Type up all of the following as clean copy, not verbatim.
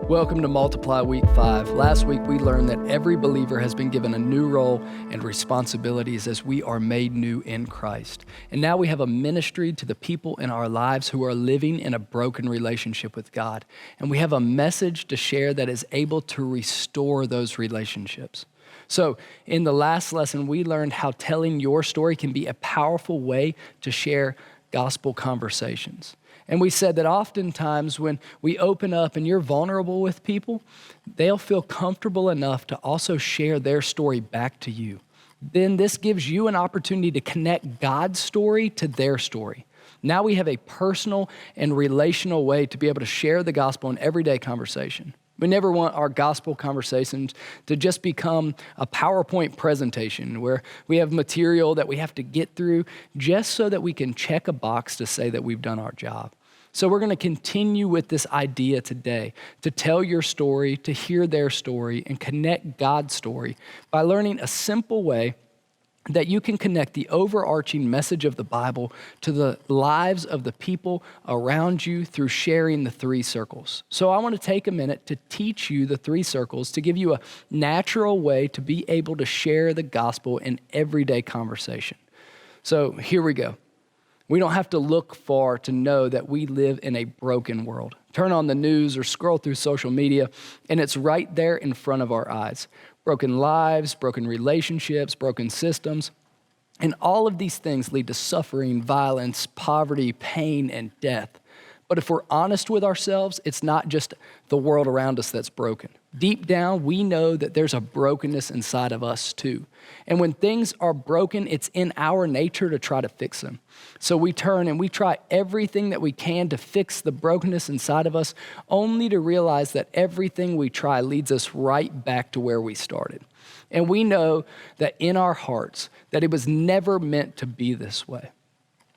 Welcome to Multiply Week 5. Last week we learned that every believer has been given a new role and responsibilities as we are made new in Christ. And now we have a ministry to the people in our lives who are living in a broken relationship with God. And we have a message to share that is able to restore those relationships. So in the last lesson, we learned how telling your story can be a powerful way to share gospel conversations. And we said that oftentimes when we open up and you're vulnerable with people, they'll feel comfortable enough to also share their story back to you. Then this gives you an opportunity to connect God's story to their story. Now we have a personal and relational way to be able to share the gospel in everyday conversation. We never want our gospel conversations to just become a PowerPoint presentation where we have material that we have to get through just so that we can check a box to say that we've done our job. So we're going to continue with this idea today to tell your story, to hear their story, and connect God's story by learning a simple way that you can connect the overarching message of the Bible to the lives of the people around you through sharing the three circles. So I want to take a minute to teach you the three circles to give you a natural way to be able to share the gospel in everyday conversation. So here we go. We don't have to look far to know that we live in a broken world. Turn on the news or scroll through social media, and it's right there in front of our eyes. Broken lives, broken relationships, broken systems. And all of these things lead to suffering, violence, poverty, pain, and death. But if we're honest with ourselves, it's not just the world around us that's broken. Deep down, we know that there's a brokenness inside of us too. And when things are broken, it's in our nature to try to fix them. So we turn and we try everything that we can to fix the brokenness inside of us, only to realize that everything we try leads us right back to where we started. And we know that in our hearts, that it was never meant to be this way.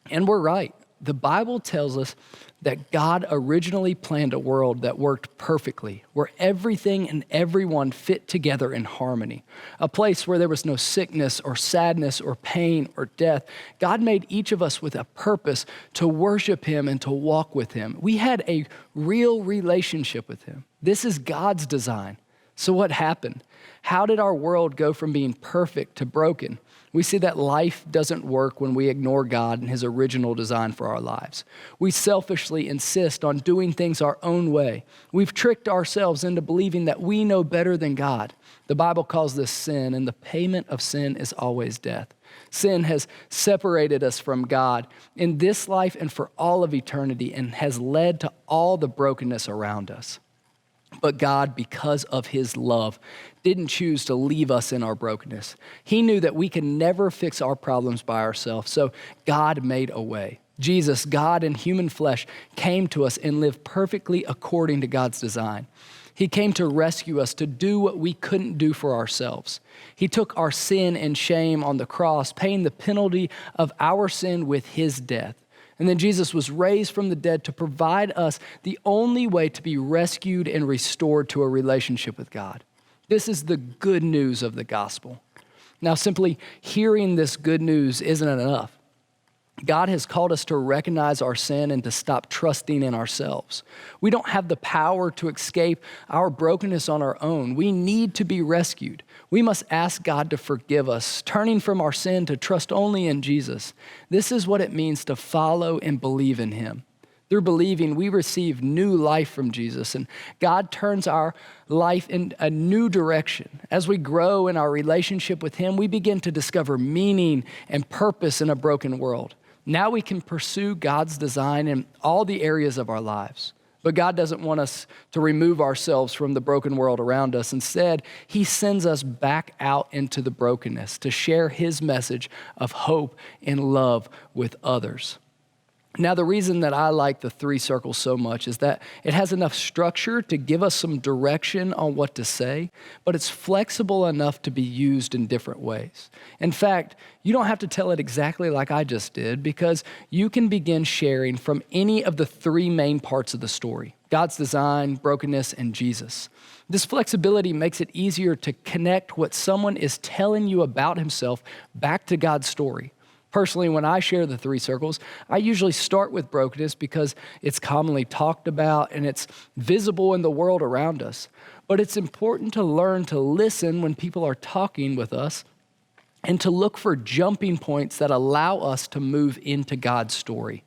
And we're right. The Bible tells us that God originally planned a world that worked perfectly, where everything and everyone fit together in harmony, a place where there was no sickness or sadness or pain or death. God made each of us with a purpose to worship Him and to walk with Him. We had a real relationship with Him. This is God's design. So what happened? How did our world go from being perfect to broken? We see that life doesn't work when we ignore God and His original design for our lives. We selfishly insist on doing things our own way. We've tricked ourselves into believing that we know better than God. The Bible calls this sin, and the payment of sin is always death. Sin has separated us from God in this life and for all of eternity and has led to all the brokenness around us. But God, because of His love, didn't choose to leave us in our brokenness. He knew that we can never fix our problems by ourselves, so God made a way. Jesus, God in human flesh, came to us and lived perfectly according to God's design. He came to rescue us, to do what we couldn't do for ourselves. He took our sin and shame on the cross, paying the penalty of our sin with His death. And then Jesus was raised from the dead to provide us the only way to be rescued and restored to a relationship with God. This is the good news of the gospel. Now, simply hearing this good news isn't enough. God has called us to recognize our sin and to stop trusting in ourselves. We don't have the power to escape our brokenness on our own. We need to be rescued. We must ask God to forgive us, turning from our sin to trust only in Jesus. This is what it means to follow and believe in Him. Through believing, we receive new life from Jesus, and God turns our life in a new direction. As we grow in our relationship with Him, we begin to discover meaning and purpose in a broken world. Now we can pursue God's design in all the areas of our lives. But God doesn't want us to remove ourselves from the broken world around us. Instead, He sends us back out into the brokenness to share His message of hope and love with others. Now, the reason that I like the three circles so much is that it has enough structure to give us some direction on what to say, but it's flexible enough to be used in different ways. In fact, you don't have to tell it exactly like I just did, because you can begin sharing from any of the three main parts of the story: God's design, brokenness, and Jesus. This flexibility makes it easier to connect what someone is telling you about Himself back to God's story. Personally, when I share the three circles, I usually start with brokenness because it's commonly talked about and it's visible in the world around us. But it's important to learn to listen when people are talking with us and to look for jumping points that allow us to move into God's story.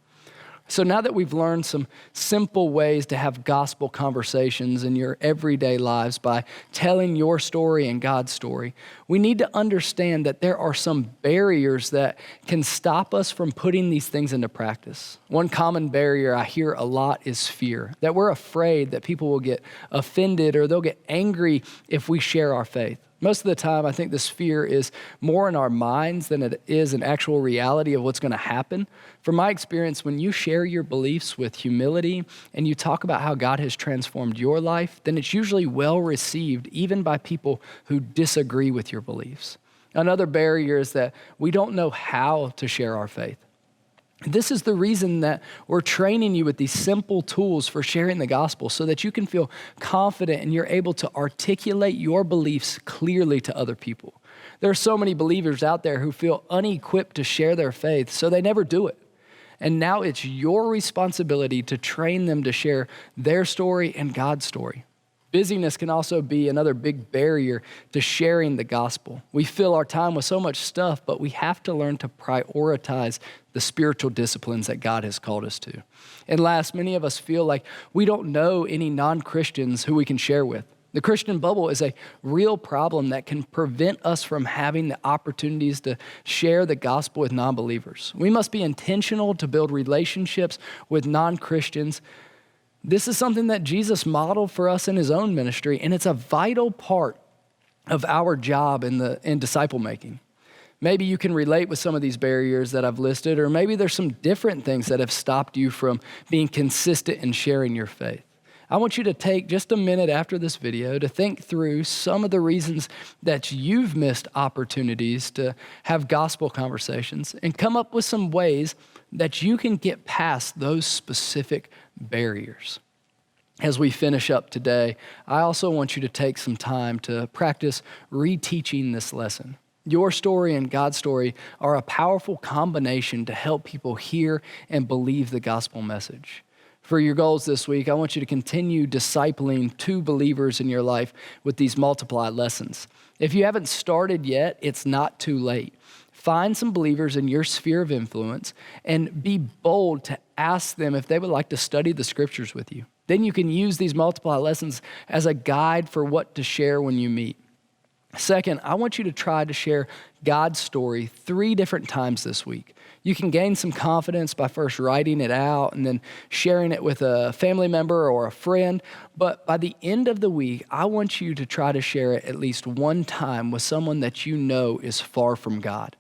So now that we've learned some simple ways to have gospel conversations in your everyday lives by telling your story and God's story, we need to understand that there are some barriers that can stop us from putting these things into practice. One common barrier I hear a lot is fear, that we're afraid that people will get offended or they'll get angry if we share our faith. Most of the time, I think this fear is more in our minds than it is an actual reality of what's going to happen. From my experience, when you share your beliefs with humility and you talk about how God has transformed your life, then it's usually well received, even by people who disagree with your beliefs. Another barrier is that we don't know how to share our faith. This is the reason that we're training you with these simple tools for sharing the gospel so that you can feel confident and you're able to articulate your beliefs clearly to other people. There are so many believers out there who feel unequipped to share their faith, so they never do it. And now it's your responsibility to train them to share their story and God's story. Busyness can also be another big barrier to sharing the gospel. We fill our time with so much stuff, but we have to learn to prioritize the spiritual disciplines that God has called us to. And last, many of us feel like we don't know any non-Christians who we can share with. The Christian bubble is a real problem that can prevent us from having the opportunities to share the gospel with non-believers. We must be intentional to build relationships with non-Christians. This is something that Jesus modeled for us in his own ministry, and it's a vital part of our job in disciple making. Maybe you can relate with some of these barriers that I've listed, or maybe there's some different things that have stopped you from being consistent in sharing your faith. I want you to take just a minute after this video to think through some of the reasons that you've missed opportunities to have gospel conversations and come up with some ways that you can get past those specific barriers. As we finish up today, I also want you to take some time to practice reteaching this lesson. Your story and God's story are a powerful combination to help people hear and believe the gospel message. For your goals this week, I want you to continue discipling 2 believers in your life with these multiplied lessons. If you haven't started yet, it's not too late. Find some believers in your sphere of influence and be bold to ask them if they would like to study the scriptures with you. Then you can use these multiplied lessons as a guide for what to share when you meet. Second, I want you to try to share God's story 3 different times this week. You can gain some confidence by first writing it out and then sharing it with a family member or a friend. But by the end of the week, I want you to try to share it at least one time with someone that you know is far from God.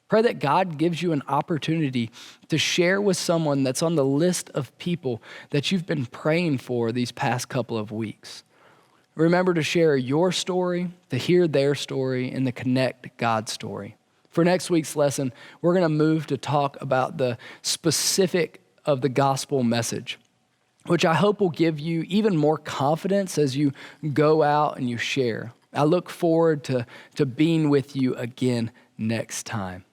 Pray that God gives you an opportunity to share with someone that's on the list of people that you've been praying for these past couple of weeks. Remember to share your story, to hear their story, and to connect God's story. For next week's lesson, we're going to move to talk about the specific of the gospel message, which I hope will give you even more confidence as you go out and you share. I look forward to being with you again next time.